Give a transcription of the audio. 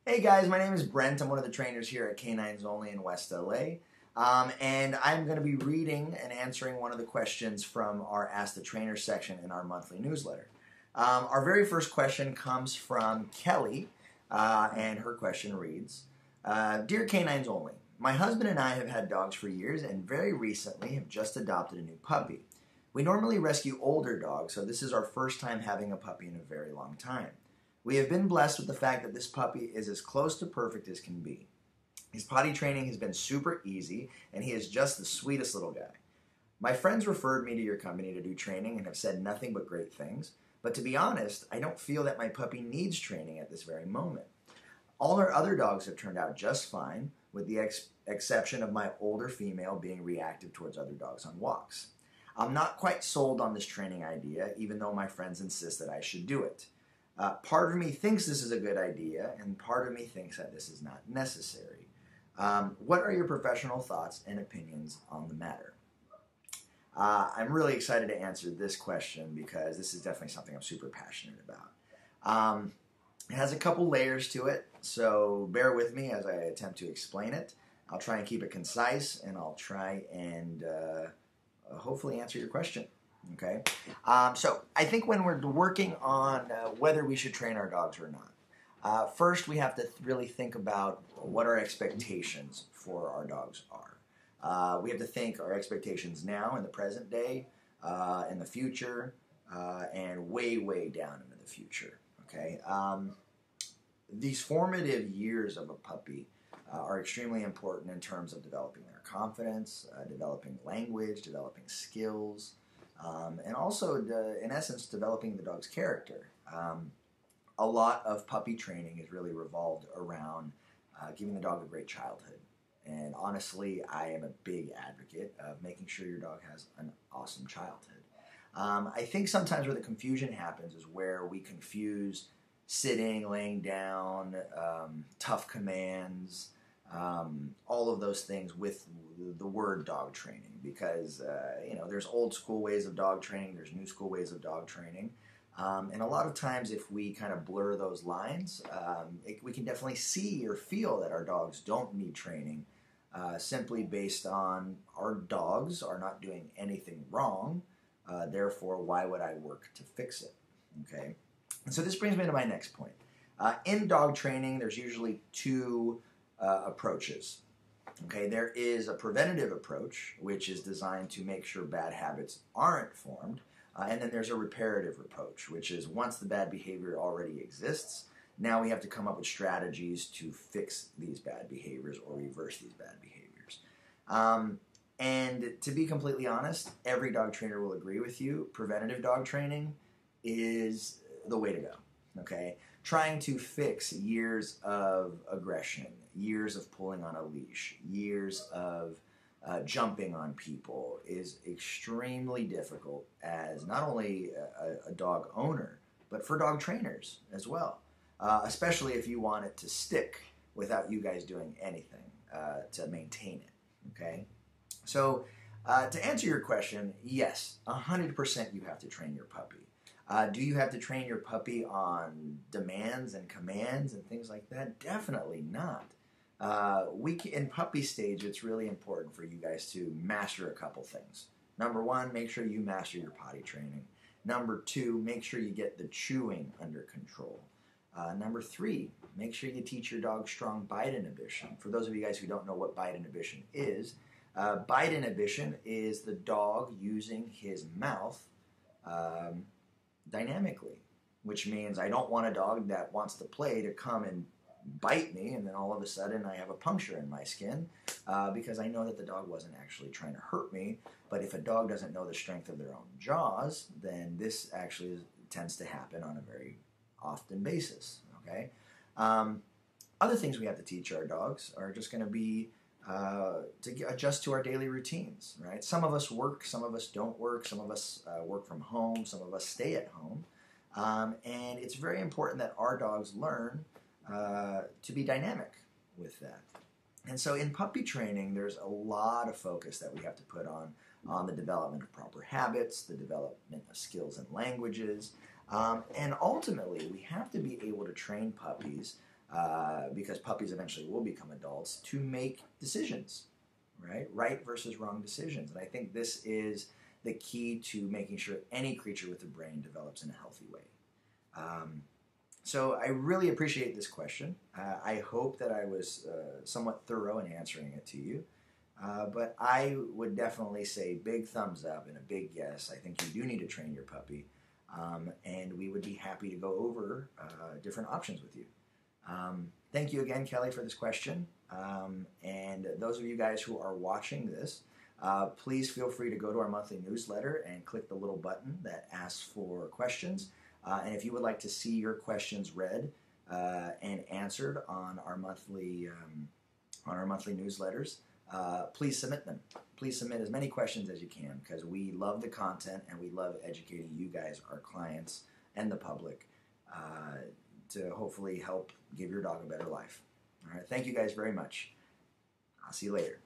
Hey guys, my name is Brent. I'm one of the trainers here at Canines Only in West LA. And I'm going to be reading and answering one of the questions from our Ask the Trainer section in our monthly newsletter. Our very first question comes from Kelly, and her question reads, Dear Canines Only, my husband and I have had dogs for years and very recently have just adopted a new puppy. We normally rescue older dogs, so this is our first time having a puppy in a very long time. We have been blessed with the fact that this puppy is as close to perfect as can be. His potty training has been super easy, and he is just the sweetest little guy. My friends referred me to your company to do training and have said nothing but great things, but to be honest, I don't feel that my puppy needs training at this very moment. All our other dogs have turned out just fine, with the exception of my older female being reactive towards other dogs on walks. I'm not quite sold on this training idea, even though my friends insist that I should do it. Part of me thinks this is a good idea, and part of me thinks that this is not necessary. What are your professional thoughts and opinions on the matter? I'm really excited to answer this question because this is definitely something I'm super passionate about. It has a couple layers to it, so bear with me as I attempt to explain it. I'll try and keep it concise, and I'll try and hopefully answer your question. Okay, so I think when we're working on whether we should train our dogs or not, first we have to really think about what our expectations for our dogs are. We have to think our expectations now in the present day, in the future, and way, way down into the future. Okay, these formative years of a puppy are extremely important in terms of developing their confidence, developing language, developing skills. And also, in essence, developing the dog's character. A lot of puppy training is really revolved around giving the dog a great childhood. And honestly, I am a big advocate of making sure your dog has an awesome childhood. I think sometimes where the confusion happens is where we confuse sitting, laying down, tough commands, all of those things with the word dog training, because there's old school ways of dog training, there's new school ways of dog training, and a lot of times if we kind of blur those lines, we can definitely see or feel that our dogs don't need training, simply based on our dogs are not doing anything wrong, therefore why would I work to fix it? Okay, and so this brings me to my next point. In dog training, there's usually two approaches. Okay, there is a preventative approach, which is designed to make sure bad habits aren't formed, and then there's a reparative approach, which is once the bad behavior already exists, now we have to come up with strategies to fix these bad behaviors or reverse these bad behaviors. And to be completely honest, every dog trainer will agree with you. Preventative dog training is the way to go. Okay, trying to fix years of aggression, years of pulling on a leash, years of jumping on people is extremely difficult as not only a dog owner, but for dog trainers as well, especially if you want it to stick without you guys doing anything to maintain it, okay? So to answer your question, yes, 100% you have to train your puppy. Do you have to train your puppy on demands and commands and things like that? Definitely not. In puppy stage, it's really important for you guys to master a couple things. Number one, make sure you master your potty training. Number two, make sure you get the chewing under control. Number three, make sure you teach your dog strong bite inhibition. For those of you guys who don't know what bite inhibition is the dog using his mouth dynamically, which means I don't want a dog that wants to play to come and bite me and then all of a sudden I have a puncture in my skin because I know that the dog wasn't actually trying to hurt me. But if a dog doesn't know the strength of their own jaws, then this actually tends to happen on a very often basis. Okay. Other things we have to teach our dogs are just going to be to adjust to our daily routines, right? Some of us work, some of us don't work, some of us work from home, some of us stay at home. And it's very important that our dogs learn to be dynamic with that. And so in puppy training, there's a lot of focus that we have to put on the development of proper habits, the development of skills and languages, and ultimately we have to be able to train puppies because puppies eventually will become adults, to make decisions, right versus wrong decisions. And I think this is the key to making sure any creature with a brain develops in a healthy way. So I really appreciate this question. I hope that I was somewhat thorough in answering it to you. But I would definitely say big thumbs up and a big yes. I think you do need to train your puppy. And we would be happy to go over different options with you. Thank you again, Kelly, for this question. And those of you guys who are watching this, please feel free to go to our monthly newsletter and click the little button that asks for questions. And if you would like to see your questions read and answered on our monthly newsletters, please submit them. Please submit as many questions as you can, because we love the content and we love educating you guys, our clients, and the public to hopefully help give your dog a better life. All right, thank you guys very much. I'll see you later.